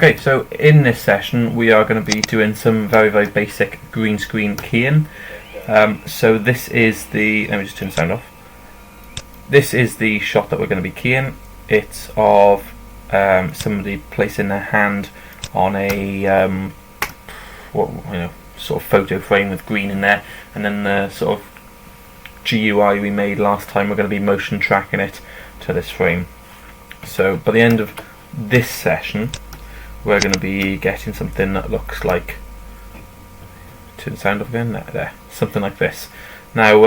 Okay, so in this session we are going to be doing some very basic green screen keying. So this is the, let me just turn the sound off. This is the shot that we're going to be keying. It's of somebody placing their hand on a sort of photo frame with green in there, and then the sort of GUI we made last time, we're going to be motion tracking it to this frame. So by the end of this session we're going to be getting something that looks like, turn the sound off again, there, something like this. Now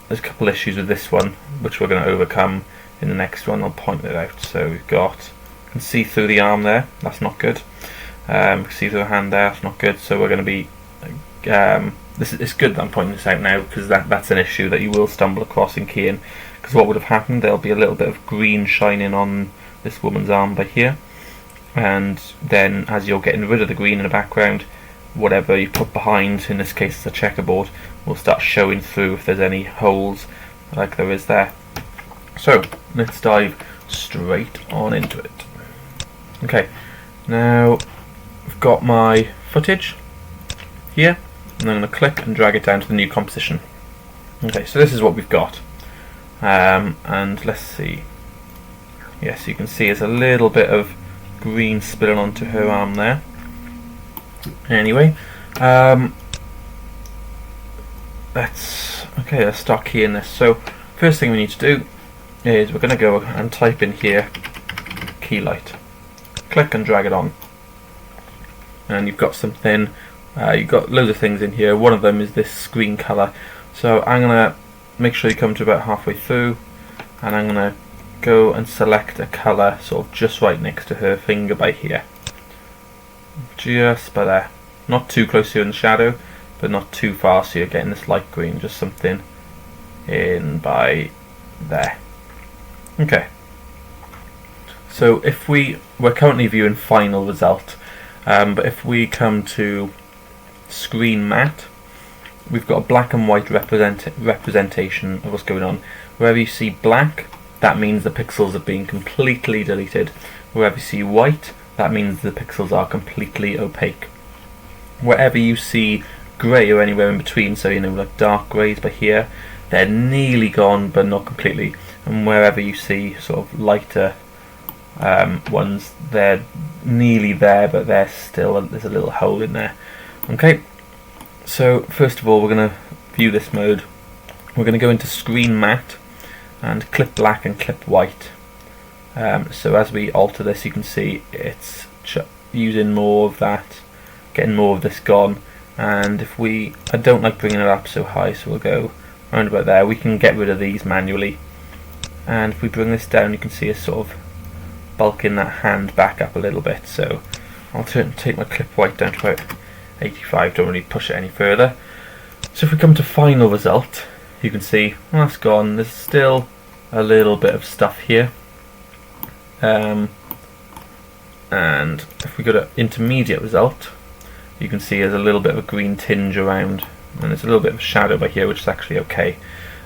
there's a couple issues with this one which we're going to overcome in the next one. I'll point it out. So we've got, you can see through the arm there, that's not good. You can see through the hand there, that's not good. So we're going to be it's good that I'm pointing this out now, because that's an issue that you will stumble across in keying, because what would have happened, there'll be a little bit of green shining on this woman's arm by here, and then as you're getting rid of the green in the background, whatever you put behind, in this case it's a checkerboard, will start showing through if there's any holes like there is there. So let's dive straight on into it. Okay, now I've got my footage here, and I'm going to click and drag it down to the new composition. Okay, so this is what we've got, and let's see. Yes, you can see there's a little bit of green spilling onto her arm there. Anyway, let's start keying this. So first thing we need to do is we're going to go and type in here Keylight. Click and drag it on, and you've got something. You've got loads of things in here. One of them is this screen color. So I'm gonna make sure you come to about halfway through, and I'm gonna go and select a color sort of just right next to her finger by here, just by there. Not too close here in the shadow, but not too far, so you're getting this light green. Just something in by there. Okay. So if we're currently viewing final result, but if we come to screen matte, we've got a black and white representation of what's going on. Wherever you see black, that means the pixels have been completely deleted. Wherever you see white, that means the pixels are completely opaque. Wherever you see grey or anywhere in between, so like dark greys by here, they're nearly gone but not completely. And wherever you see sort of lighter ones, they're nearly there but they're still, there's a little hole in there. Okay, so first of all we're going to view this mode. We're going to go into screen matte and clip black and clip white. So as we alter this, you can see it's using more of that, getting more of this gone. And if I don't like bringing it up so high, so we'll go around about there. We can get rid of these manually, and if we bring this down, you can see it's sort of bulking that hand back up a little bit. So I'll take my clip white down to about 85, don't really push it any further. So if we come to final result, you can see, well, that's gone. There's still a little bit of stuff here, and if we go to intermediate result, you can see there's a little bit of a green tinge around, and there's a little bit of shadow by here, which is actually okay.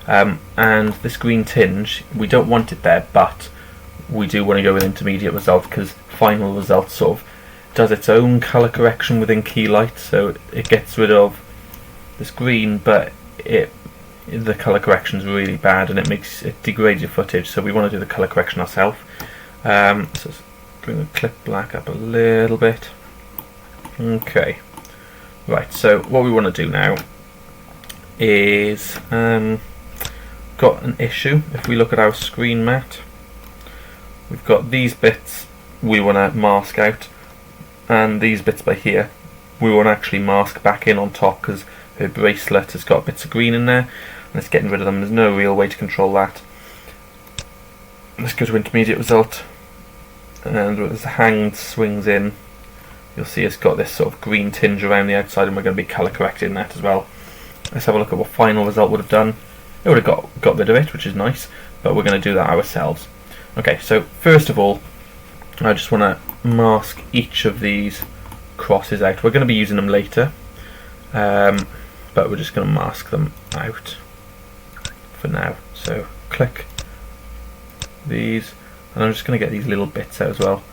And this green tinge, we don't want it there, but we do want to go with intermediate result, because final result sort of does its own colour correction within Keylight, so it gets rid of this green, but the colour correction is really bad and it degrades your footage, so we want to do the colour correction ourselves. So let's bring the clip black up a little bit. Okay, right, so what we want to do now is got an issue. If we look at our screen matte, we've got these bits we want to mask out, and these bits by here we want to actually mask back in on top, because her bracelet has got bits of green in there and it's getting rid of them. There's no real way to control that. Let's go to intermediate result, and as the hand swings in, you'll see it's got this sort of green tinge around the outside, and we're going to be colour correcting that as well. Let's have a look at what final result would have done. It would have got rid of it, which is nice, but we're going to do that ourselves. Okay, so first of all, I just want to mask each of these crosses out. We're going to be using them later, but we're just going to mask them out for now. So click these, and I'm just going to get these little bits out as well.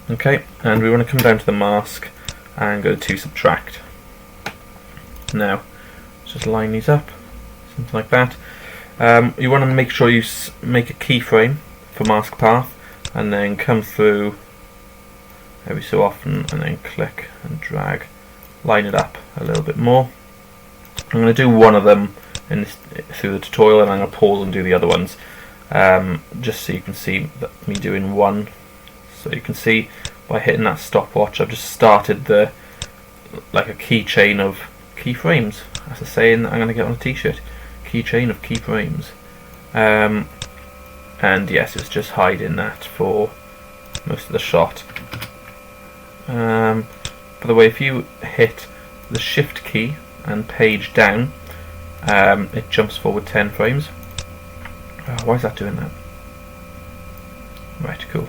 Okay, and we want to come down to the mask and go to subtract. Now, just line these up, something like that. You want to make sure you make a keyframe for mask path, and then come through every so often, and then click and drag, line it up a little bit more. I'm going to do one of them through the tutorial, and I'm going to pause and do the other ones, just so you can see me doing one. So you can see by hitting that stopwatch, I've just started like a keychain of keyframes. That's a saying that I'm going to get on a t-shirt. Keychain of keyframes. And yes, it's just hiding that for most of the shot. By the way, if you hit the shift key and page down, it jumps forward 10 frames. Why is that doing that? Right, cool.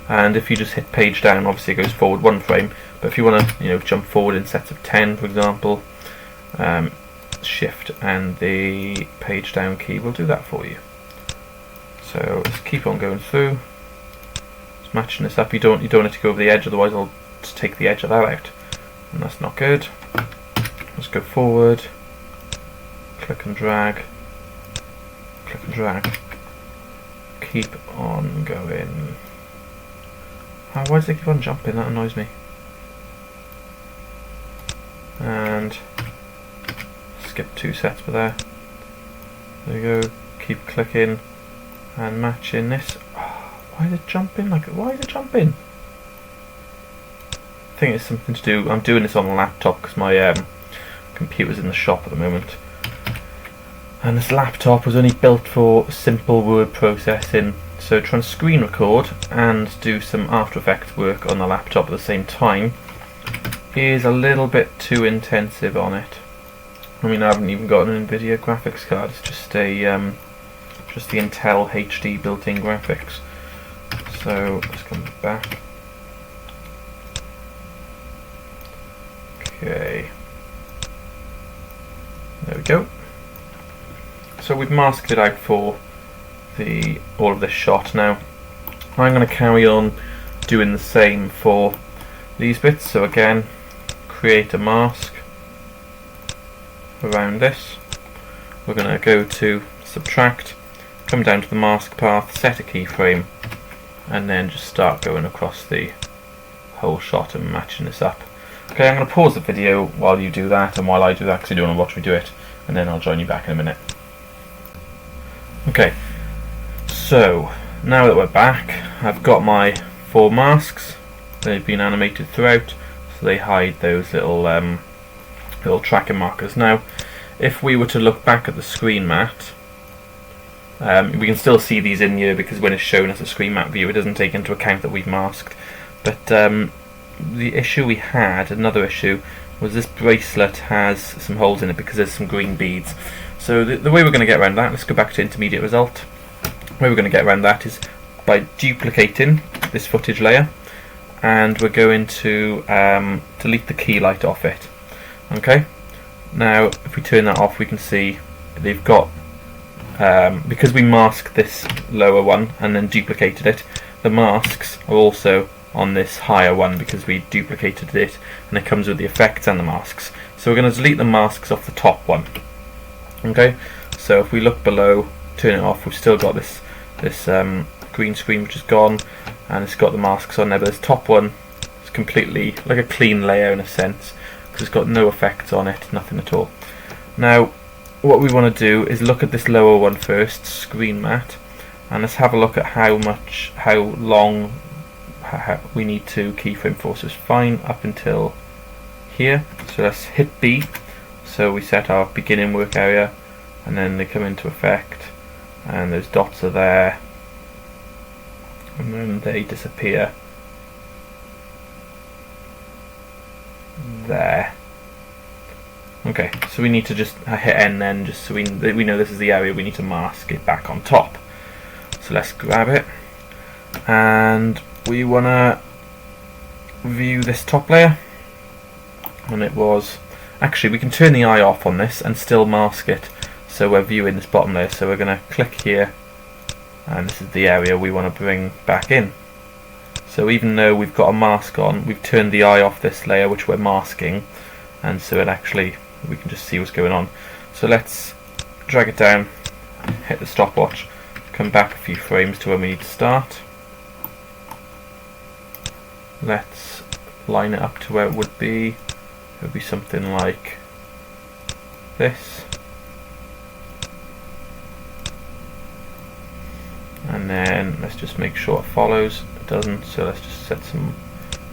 And if you just hit page down, obviously it goes forward 1 frame. But if you want to, jump forward in sets of 10, for example, shift and the page down key will do that for you. So let's keep on going through. Just matching this up. You don't want it to go over the edge, otherwise I'll just take the edge of that out, and that's not good. Let's go forward. Click and drag. Click and drag. Keep on going. Why does it keep on jumping? That annoys me. And skip 2 sets for there. There we go. Keep clicking and matching this. Oh, why is it jumping? Why is it jumping? I think it's something to do. I'm doing this on the laptop because my computer's in the shop at the moment. And this laptop was only built for simple word processing, so trying to screen record and do some After Effects work on the laptop at the same time is a little bit too intensive on it. I mean, I haven't even got an NVIDIA graphics card, it's just just the Intel HD built-in graphics. So let's come back. Okay, there we go. So we've masked it out for all of this shot. Now I'm going to carry on doing the same for these bits. So again, create a mask around this. We're going to go to subtract, come down to the mask path, set a keyframe, and then just start going across the whole shot and matching this up. Okay, I'm going to pause the video while you do that and while I do that, because you don't want to watch me do it, and then I'll join you back in a minute. Okay, so now that we're back, I've got my 4 masks. They've been animated throughout, so they hide those little tracking markers. Now, if we were to look back at the screen mat, we can still see these in here because when it's shown as a screen mat view, it doesn't take into account that we've masked. But the issue we had, another issue, was this bracelet has some holes in it because there's some green beads. So the way we're going to get around that, let's go back to intermediate result. The way we're going to get around that is by duplicating this footage layer, and we're going to delete the keylight off it. Okay. Now, if we turn that off, we can see they've got because we masked this lower one and then duplicated it. The masks are also on this higher one because we duplicated it, and it comes with the effects and the masks. So we're going to delete the masks off the top one. Okay, so if we look below, turn it off, we've still got this green screen which is gone, and it's got the masks on there, but this top one is completely like a clean layer in a sense, because it's got no effects on it, nothing at all. Now, what we want to do is look at this lower one first, screen mat, and let's have a look at how long we need to keyframe for. So it's fine up until here, so let's hit B. So we set our beginning work area, and then they come into effect, and those dots are there, and then they disappear there. Okay, so we need to just hit N then, just so we know this is the area we need to mask it back on top. So let's grab it, and we want to view this top layer, and it was actually, we can turn the eye off on this and still mask it, so we're viewing this bottom layer. So we're going to click here, and this is the area we want to bring back in. So even though we've got a mask on, we've turned the eye off this layer which we're masking, and so we can just see what's going on. So let's drag it down, hit the stopwatch, come back a few frames to when we need to start. Let's line it up to where it would be. It would be something like this. And then let's just make sure it follows. It doesn't, so let's just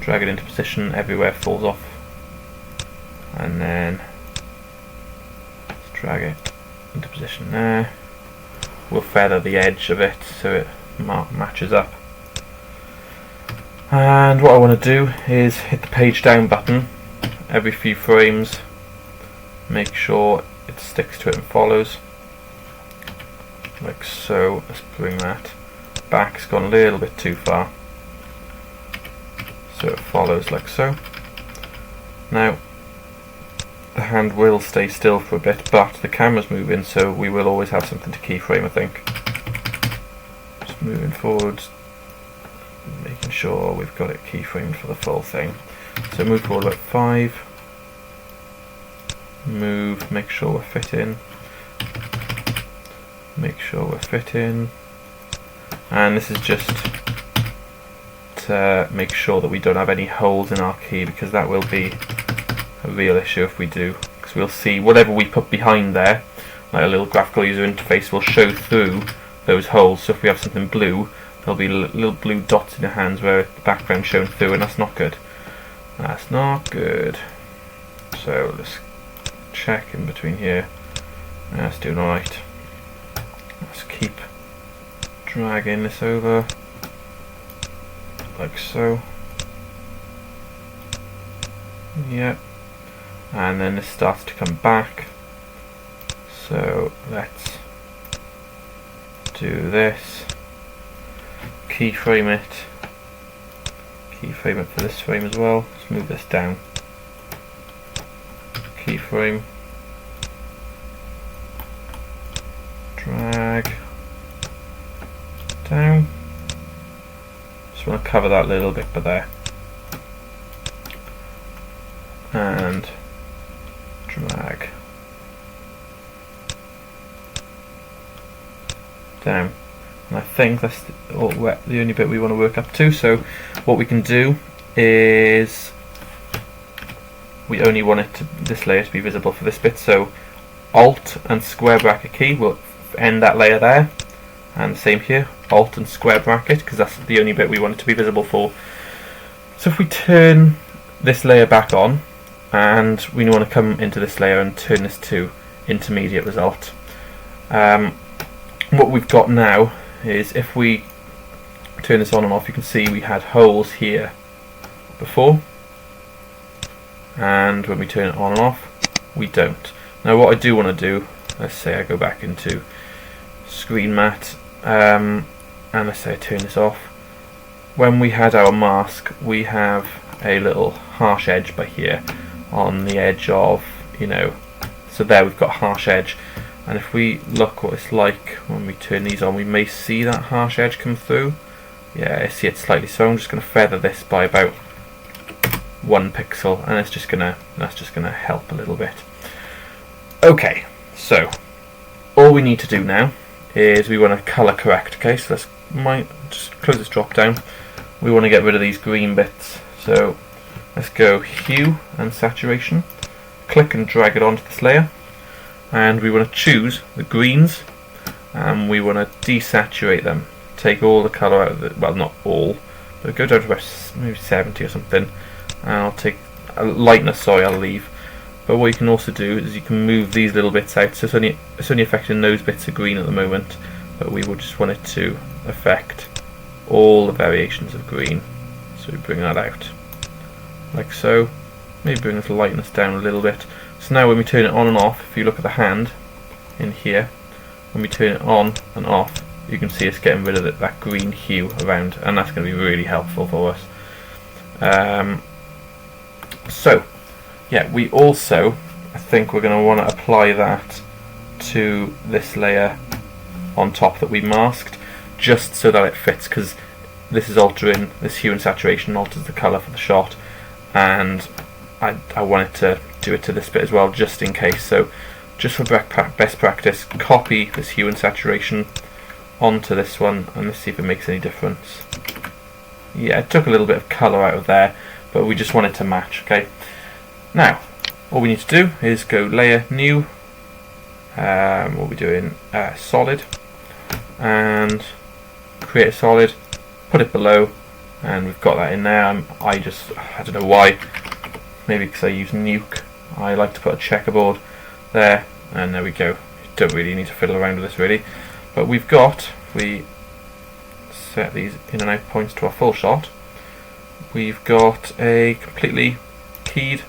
drag it into position everywhere it falls off. And then let's drag it into position there. We'll feather the edge of it so it matches up. And what I want to do is hit the page down button every few frames, make sure it sticks to it and follows, like so. Let's bring that back, it's gone a little bit too far, so it follows like so. Now the hand will stay still for a bit, but the camera's moving, so we will always have something to keyframe, I think. Just moving forwards, making sure we've got it keyframed for the full thing. So move forward about 5, move, make sure we're fitting, and this is just to make sure that we don't have any holes in our key, because that will be a real issue if we do, because we'll see whatever we put behind there, like a little graphical user interface, will show through those holes. So if we have something blue, there'll be little blue dots in your hands where the background's shown through, and that's not good. That's not good. So let's check in between here. That's doing alright. Let's keep dragging this over like so. Yep. And then this starts to come back. So let's do this. Keyframe it for this frame as well. Let's move this down. Keyframe, drag down. Just want to cover that a little bit by there, and drag down. And I think that's the only bit we want to work up to. So what we can do is we only want this layer to be visible for this bit. So Alt and square bracket key will end that layer there, and the same here, Alt and square bracket, because that's the only bit we want it to be visible for. So if we turn this layer back on, and we want to come into this layer and turn this to intermediate result, what we've got now is, if we turn this on and off, you can see we had holes here before, and when we turn it on and off, we don't. Now what I do want to do, let's say I go back into screen mat, and let's say I turn this off. When we had our mask, we have a little harsh edge by here on the edge of, so there we've got harsh edge. And if we look what it's like when we turn these on, we may see that harsh edge come through. Yeah, I see it slightly. So I'm just going to feather this by about 1 pixel, and that's just gonna help a little bit. Okay, so all we need to do now is we want to color correct. Okay, so let's just close this drop down. We want to get rid of these green bits. So let's go hue and saturation. Click and drag it onto this layer. And we want to choose the greens, and we want to desaturate them. Take all the colour out of it, well, not all, but go down to about maybe 70 or something, and I'll take a lightness, I'll leave. But what you can also do is you can move these little bits out, so it's only affecting those bits of green at the moment, but we would just want it to affect all the variations of green. So we bring that out, like so. Maybe bring the lightness down a little bit. So now when we turn it on and off, if you look at the hand in here, when we turn it on and off, you can see it's getting rid of that green hue around, and that's going to be really helpful for us. So yeah, we also, I think we're going to want to apply that to this layer on top that we masked, just so that it fits, because this is altering, this hue and saturation alters the colour for the shot, and I wanted to do it to this bit as well, just in case. So just for best practice, copy this hue and saturation onto this one, and let's see if it makes any difference. Yeah, it took a little bit of colour out of there, but we just want it to match. Okay, now all we need to do is go layer, new, what we're doing, solid, and create a solid, put it below, and we've got that in there. I don't know why, maybe because I use Nuke, I like to put a checkerboard there, and there we go. You don't really need to fiddle around with this really, but we set these in and out points to our full shot. We've got a completely keyed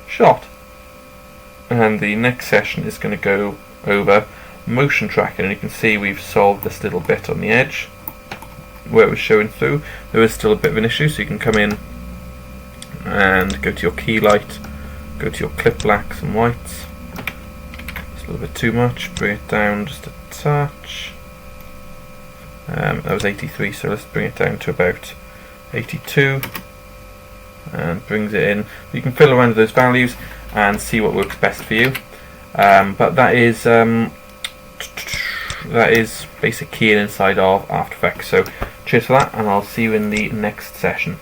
shot, and the next session is going to go over motion tracking, and you can see we've solved this little bit on the edge where it was showing through. There is still a bit of an issue, so you can come in and go to your Keylight, go to your clip blacks and whites. It's a little bit too much, bring it down just a touch. That was 83, so let's bring it down to about 82, and brings it in. You can fiddle around with those values and see what works best for you. But that is basic keying inside of After Effects. So cheers for that, and I'll see you in the next session.